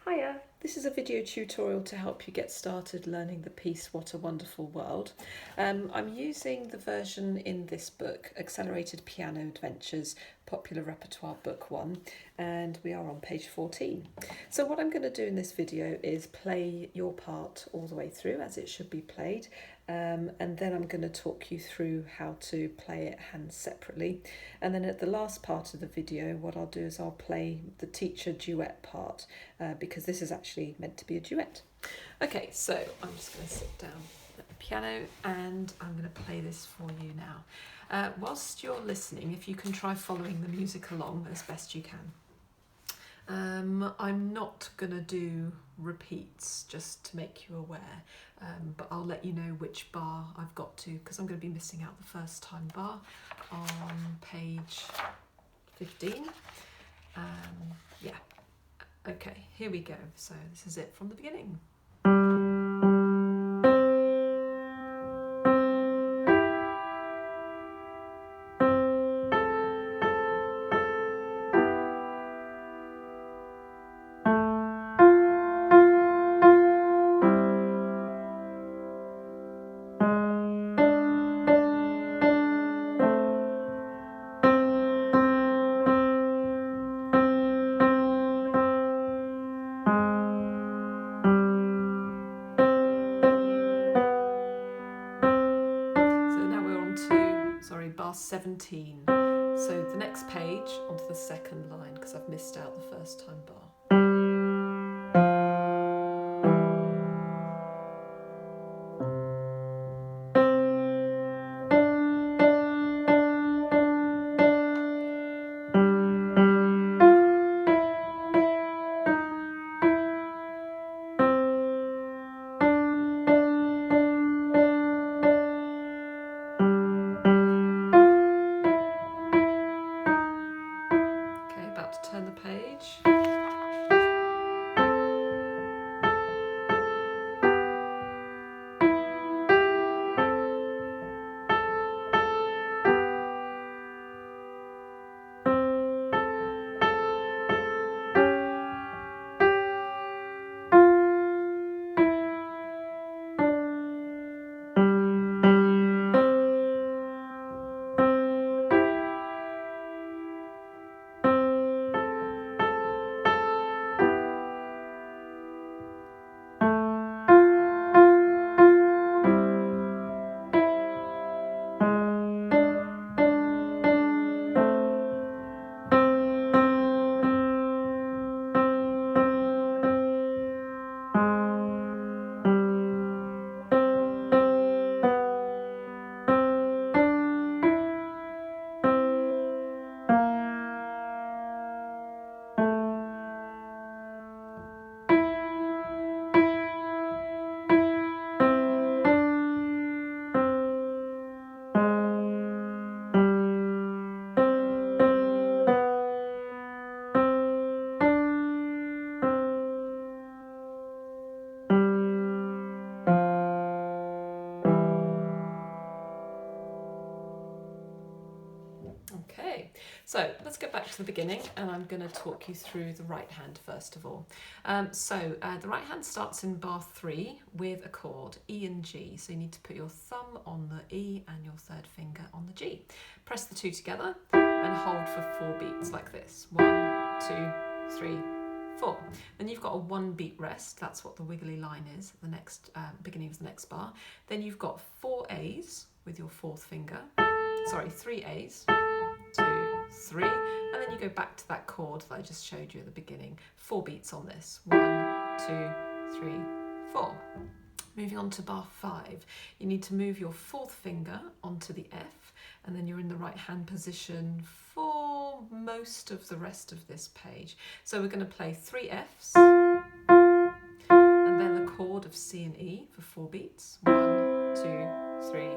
Hiya, this is a video tutorial to help you get started learning the piece What a Wonderful World. I'm using the version in this book, Accelerated Piano Adventures, Popular Repertoire Book 1, and we are on page 14. So what I'm going to do in this video is play your part all the way through as it should be played, and then I'm going to talk you through how to play it hands separately. And then at the last part of the video, what I'll do is I'll play the teacher duet part, because this is actually meant to be a duet. Okay, so I'm just going to sit down at the piano and I'm going to play this for you now. Whilst you're listening, if you can try following the music along as best you can. I'm not going to do repeats just to make you aware, but I'll let you know which bar I've got to, because I'm going to be missing out the first time bar on page 15. Yeah. Okay, here we go. So this is it from the beginning. Bar 17. So the next page onto the second line, because I've missed out the first time bar. To turn the page. Okay, so let's get back to the beginning, and I'm going to talk you through the right hand first of all. The right hand starts in bar 3 with a chord, E and G. So you need to put your thumb on the E and your third finger on the G. Press the two together and hold for 4 beats like this. 1, 2, 3, 4. Then you've got a 1 beat rest. That's what the wiggly line is at the next beginning of the next bar. Then you've got 4 A's with your 4th finger. Sorry, 3 A's. 2, 3, and then you go back to that chord that I just showed you at the beginning. 4 beats on this. 1, 2, 3, 4. Moving on to bar 5, you need to move your 4th finger onto the F, and then you're in the right hand position for most of the rest of this page. So we're going to play 3 Fs, and then the chord of C and E for 4 beats. 1, 2, 3,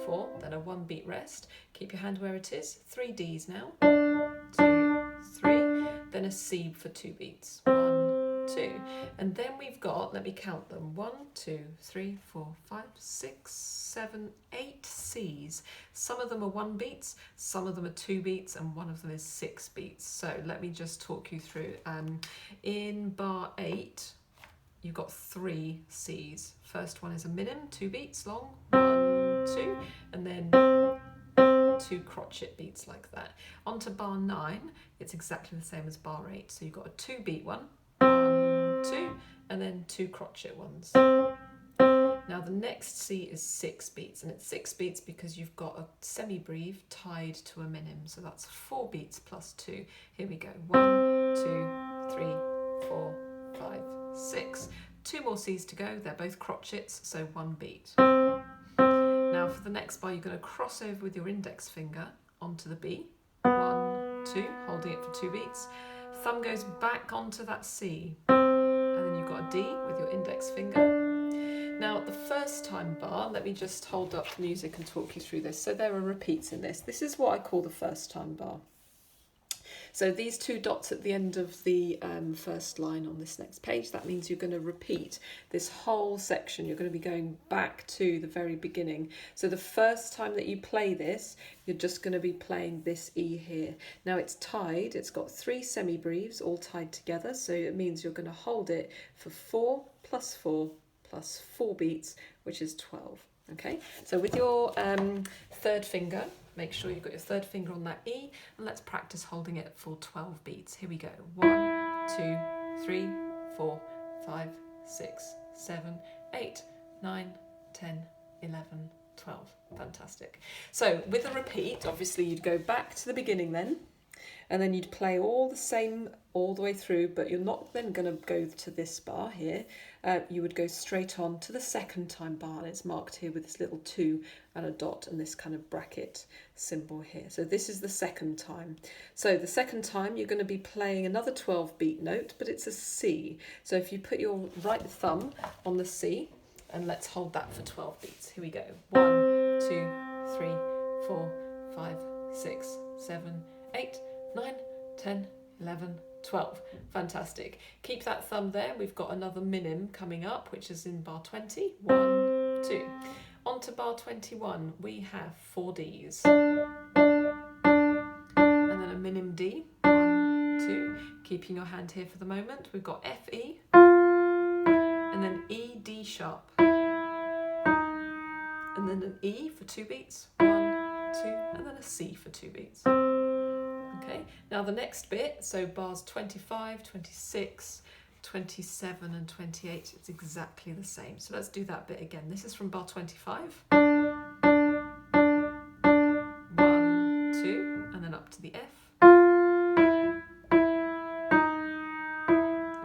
4, then a 1 beat rest. Keep your hand where it is. 3 Ds now. 2, 3, then a C for 2 beats. 1, 2, 2. And then we've got, let me count them, 1, 2, 3, 4, 5, 6, 7, 8 C's. Some of them are 1 beats, some of them are 2 beats, and one of them is 6 beats. So let me just talk you through. In bar 8, you've got 3 C's. First one is a minim, 2 beats long, 1, 2, and then 2 crotchet beats like that. Onto bar 9, it's exactly the same as bar 8. So you've got a 2 beat one, 1, 2, and then 2 crotchet ones. Now the next C is 6 beats, and it's 6 beats because you've got a semi-breve tied to a minim. So that's 4 beats plus 2. Here we go. 1, 2, 3, 4, 5, 6. 2 more C's to go. They're both crotchets, so 1 beat. Now for the next bar, you're going to cross over with your index finger onto the B. 1, 2, holding it for 2 beats. Thumb goes back onto that C. And then you've got a D with your index finger. Now the first time bar, let me just hold up the music and talk you through this. So there are repeats in this. This is what I call the first time bar. So these 2 dots at the end of the first line on this next page, that means you're going to repeat this whole section. You're going to be going back to the very beginning. So the first time that you play this, you're just going to be playing this E here. Now it's tied, it's got 3 semi-breves all tied together. So it means you're going to hold it for 4 plus 4 plus 4 beats, which is 12. Okay, so with your third finger, make sure you've got your third finger on that E, and let's practice holding it for 12 beats. Here we go. 1, 2, 3, 4, 5, 6, 7, 8, 9, 10, 11, 12. Fantastic. So with a repeat, obviously you'd go back to the beginning then, and then you'd play all the same all the way through, but you're not then going to go to this bar here. You would go straight on to the second time bar, and it's marked here with this little 2 and a dot and this kind of bracket symbol here. So this is the second time. So the second time you're going to be playing another 12 beat note, but it's a C. So if you put your right thumb on the C, and let's hold that for 12 beats. Here we go. 1, 2, 3, 4, 5, 6, 7, 8, 9, 10, 11, 12. Fantastic. Keep that thumb there. We've got another minim coming up, which is in bar 20. 1, 2. On to bar 21, we have 4 Ds. And then a minim D. 1, 2. Keeping your hand here for the moment. We've got F, E. And then E, D sharp. And then an E for 2 beats. 1, 2. And then a C for 2 beats. Okay, now the next bit, so bars 25, 26, 27 and 28, it's exactly the same. So let's do that bit again. This is from bar 25. 1, 2, and then up to the F.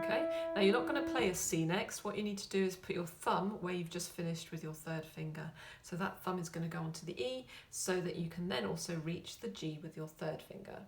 Okay, now you're not going to play a C next. What you need to do is put your thumb where you've just finished with your third finger. So that thumb is going to go onto the E so that you can then also reach the G with your third finger.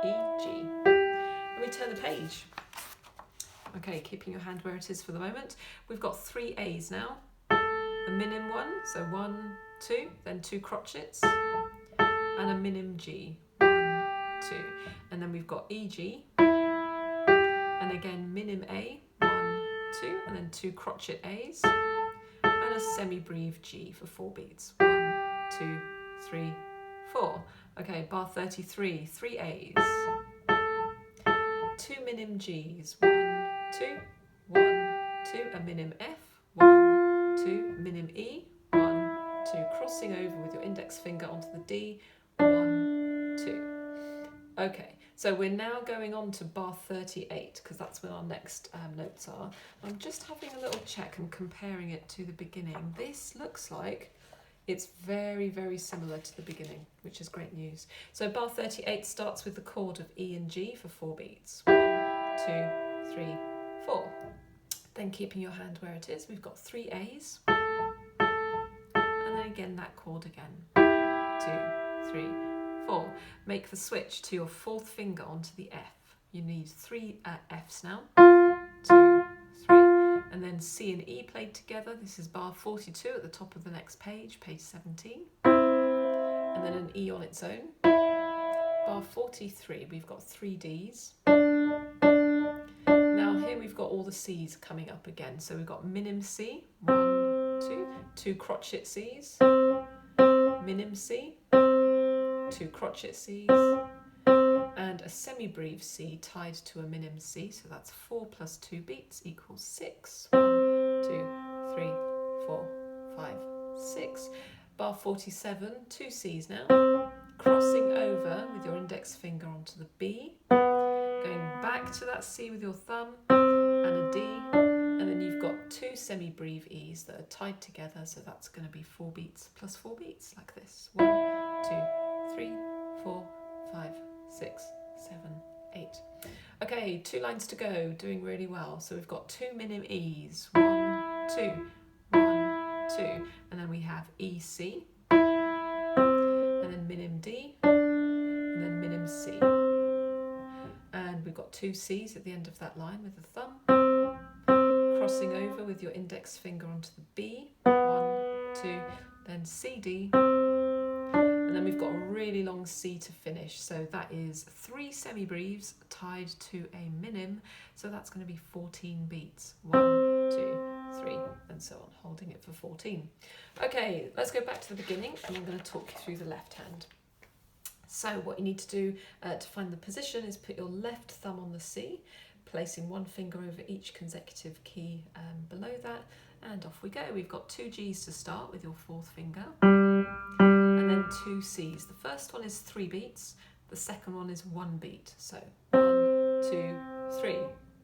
E, G. Let me turn the page. Okay, keeping your hand where it is for the moment. We've got 3 A's now. A minim one, so 1, 2, then 2 crotchets, and a minim G. 1, 2. And then we've got E, G. And again, minim A, 1, 2, and then 2 crotchet A's, and a semi-breve G for 4 beats. 1, 2, 3, 4. Okay, bar 33, 3 A's, 2 minim G's, 1, 2, 1, 2, a minim F, 1, 2, minim E, 1, 2, crossing over with your index finger onto the D, 1, 2. Okay, so we're now going on to bar 38, because that's when our next notes are. I'm just having a little check and comparing it to the beginning. This looks like it's very, very similar to the beginning, which is great news. So bar 38 starts with the chord of E and G for 4 beats. 1, 2, 3, 4. Then keeping your hand where it is, we've got 3 A's. And then again that chord again. 2, 3, 4. Make the switch to your 4th finger onto the F. You need 3 F's now. 2, 3. And then C and E played together. This is bar 42 at the top of the next page, page 17. And then an E on its own. Bar 43, we've got 3 Ds. Now here we've the C's coming up again. So we've got minim C, 1, 2, 2 crotchet C's, minim C, 2 crotchet C's, and a semi-breve C tied to a minim C. So that's 4 plus 2 beats equals 6. 1, 2, 3, 4, 5, 6. Bar 47, 2 C's now, crossing over with your index finger onto the B, going back to that C with your thumb, and a D, and then you've got 2 semi-breve E's that are tied together, so that's going to be 4 beats plus 4 beats, like this. 1, 2, 3, 4, 5, 6, 7, 8. Okay, 2 lines to go, doing really well. So we've got 2 minim E's, 1, 2, 1, 2, and then we have E, C, and then minim D, and then minim C. And we've got 2 C's at the end of that line with the thumb, crossing over with your index finger onto the B, 1, 2, then C, D, and then we've got a really long C to finish. So that is 3 semi-breves tied to a minim, so that's going to be 14 beats. 1, 2, 3, and so on, holding it for 14. Okay, let's go back to the beginning, and I'm going to talk you through the left hand. So what you need to do to find the position is put your left thumb on the C, placing 1 finger over each consecutive key below that, and off we go. We've got 2 G's to start with your 4th finger, and then 2 C's. The first one is 3 beats, the second one is 1 beat. So 1, 2, 3,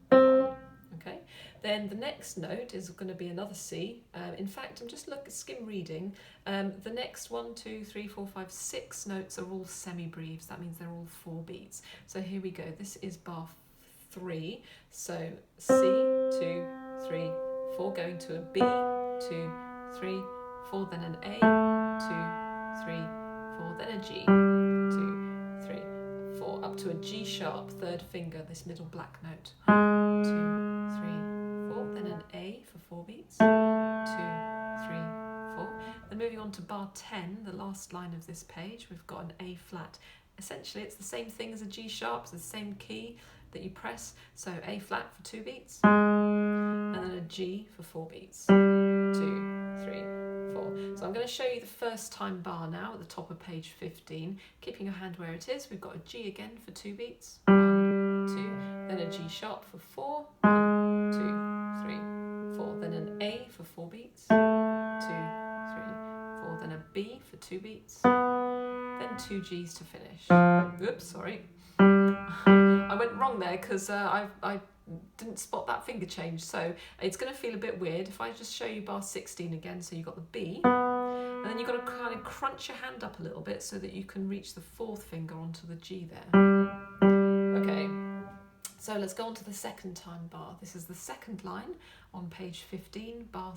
1. Okay. Then the next note is going to be another C. In fact, I'm just skim reading. The next 1, 2, 3, 4, 5, 6 notes are all semi-breves. That means they're all 4 beats. So here we go. This is bar 3. So C, 2, 3, 4, going to a B, 2, 3, 4, then an A, 2, 3, 4, then a G, 2, 3, 4, up to a G sharp, 3rd finger, this middle black note. 2, 3, 4, then an A for 4 beats, 2, 3, 4. Then moving on to bar 10, the last line of this page, we've got an A flat. Essentially, it's the same thing as a G sharp, it's the same key that you press. So A flat for 2 beats, and then a G for 4 beats. 2, 3, 4. So I'm going to show you the first time bar now at the top of page 15. Keeping your hand where it is, we've got a G again for 2 beats. 1, 2, then a G sharp for 4. 1, 2, 3, 4. Then an A for 4 beats. 2, 3, 4. Then a B for 2 beats. Then 2 G's to finish. Oops, sorry. I went wrong there because I didn't spot that finger change, so it's going to feel a bit weird if I just show you bar 16 again. So you've got the B, and then you've got to kind of crunch your hand up a little bit so that you can reach the 4th finger onto the G there. Okay, so let's go on to the second time bar. This is the second line on page 15, bar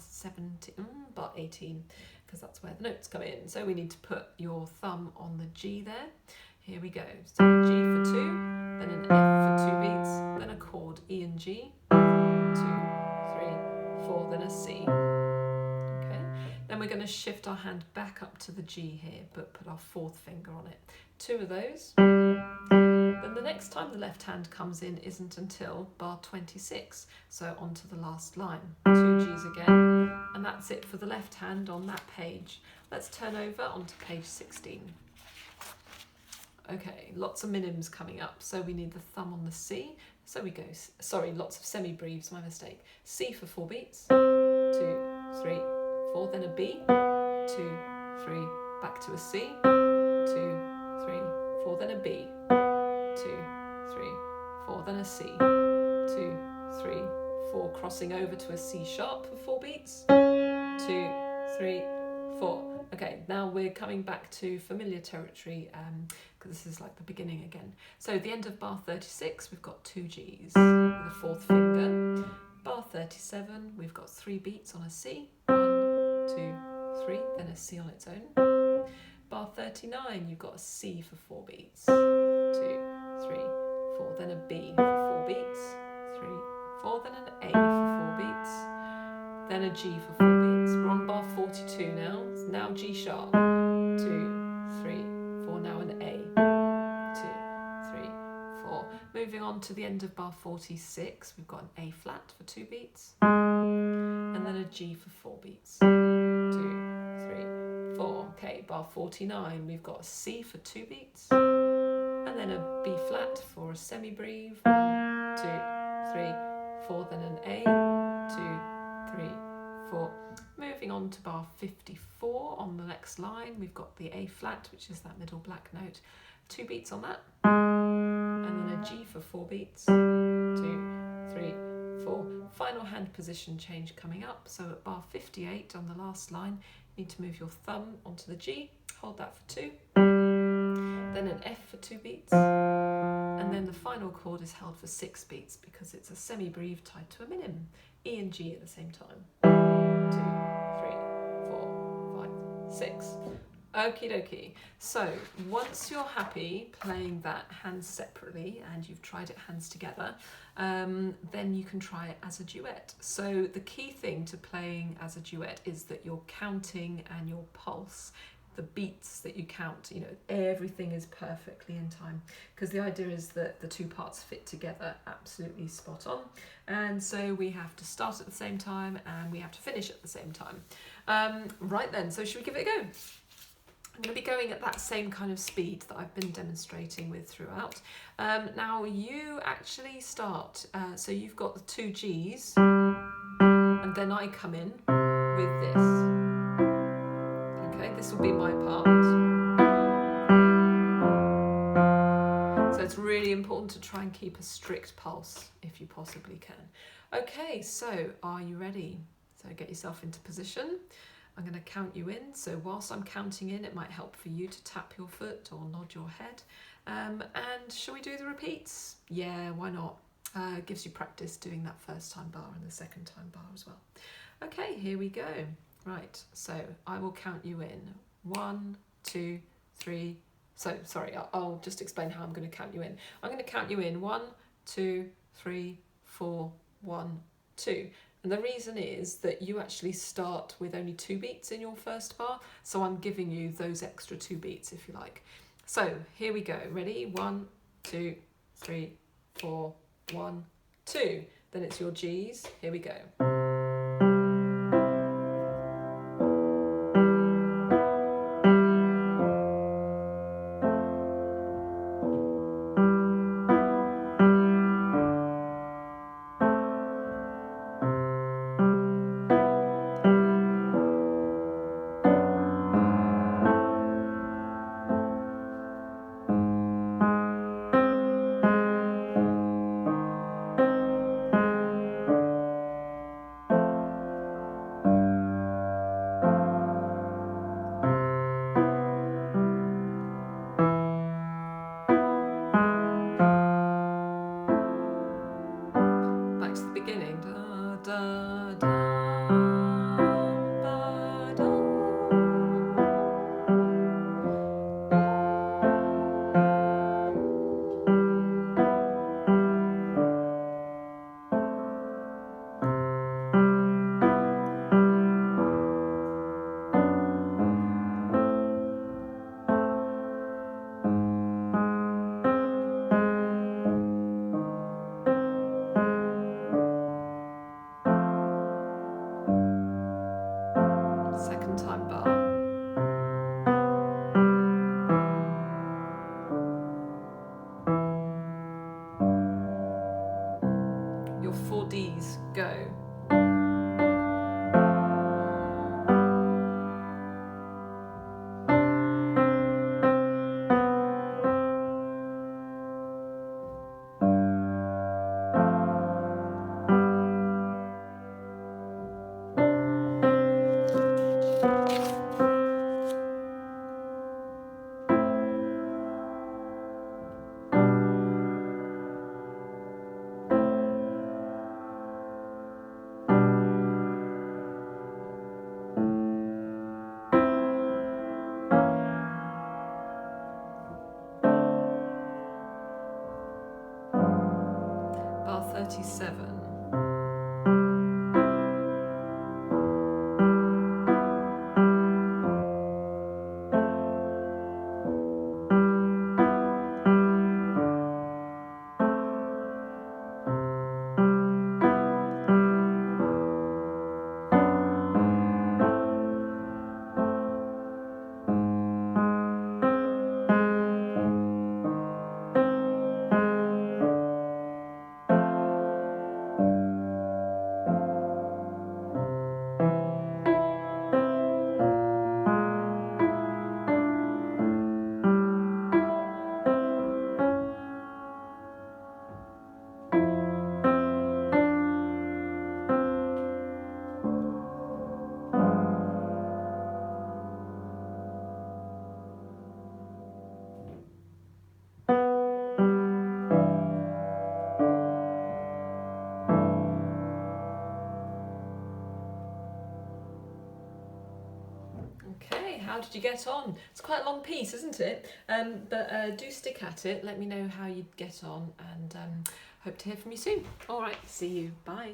18, because that's where the notes come in. So we need to put your thumb on the G there. Here we go. So G for 2, then an F for 2 beats, then a chord E and G, 2, 3, 4, then a C. Okay. Then we're going to shift our hand back up to the G here, but put our 4th finger on it. 2 of those. Then the next time the left hand comes in isn't until bar 26. So on to the last line. 2 G's again, and that's it for the left hand on that page. Let's turn over onto page 16. Okay, lots of minims coming up, so we need the thumb on the C. So we go, sorry, lots of semi-breves, my mistake. C for 4 beats, 2, 3, 4, then a B, 2, 3, back to a C, 2, 3, 4, then a B, 2, 3, 4, then a C, 2, 3, 4, crossing over to a C sharp for 4 beats, 2, 3, 4. Okay, now we're coming back to familiar territory because this is like the beginning again. So at the end of bar 36, we've got 2 G's with a 4th finger. Bar 37, we've got 3 beats on a C. 1, 2, 3, then a C on its own. Bar 39, you've got a C for 4 beats. 2, 3, 4, then a B for 4 beats. 3, 4, then an A for 4 beats. Then a G for 4 beats. We're on bar 42 now. It's now G sharp. 2, 3, 4, now an A. 2, 3, 4. Moving on to the end of bar 46, we've got an A flat for 2 beats, and then a G for 4 beats. 2, 3, 4. Okay, bar 49, we've got a C for 2 beats, and then a B flat for a semi-breve. 1, 2, 3, 4, then an A, 2, 3, 4. Moving on to bar 54 on the next line, we've got the A flat, which is that middle black note. 2 beats on that, and then a G for 4 beats. 2, 3, 4. Final hand position change coming up. So at bar 58 on the last line, you need to move your thumb onto the G, hold that for 2, then an F for 2 beats, and then the final chord is held for 6 beats because it's a semi-breve tied to a minim. E and G at the same time. 2, 3, 4, 5, 6. Okie dokie. So once you're happy playing that hands separately and you've tried it hands together, then you can try it as a duet. So the key thing to playing as a duet is that your counting and your pulse, the beats that you count, you know, everything is perfectly in time, because the idea is that the 2 parts fit together absolutely spot on, and so we have to start at the same time and we have to finish at the same time. Right then, so should we give it a go? I'm going to be going at that same kind of speed that I've been demonstrating with throughout. Now you actually start, so you've got the 2 Gs, and then I come in with this. Okay, this will be my part. So it's really important to try and keep a strict pulse if you possibly can. Okay, so are you ready? So get yourself into position. I'm going to count you in, so whilst I'm counting in, it might help for you to tap your foot or nod your head. And shall we do the repeats? Yeah, why not? Gives you practice doing that first time bar and the second time bar as well. Okay, here we go. Right, so I will count you in. 1, 2, 3. So, sorry, I'll just explain how I'm going to count you in. I'm going to count you in 1, 2, 3, 4, 1, 2. And the reason is that you actually start with only 2 beats in your first bar, so I'm giving you those extra 2 beats if you like. So here we go. Ready? 1, 2, 3, 4, 1, 2. Then it's your Gs. Here we go. Back to the beginning. Da, da, da, ba, da. Second time bar. Your 4 Ds, go. Bar 37. Okay, how did you get on? It's quite a long piece, isn't it? But do stick at it. Let me know how you get on, and hope to hear from you soon. All right, see you. Bye.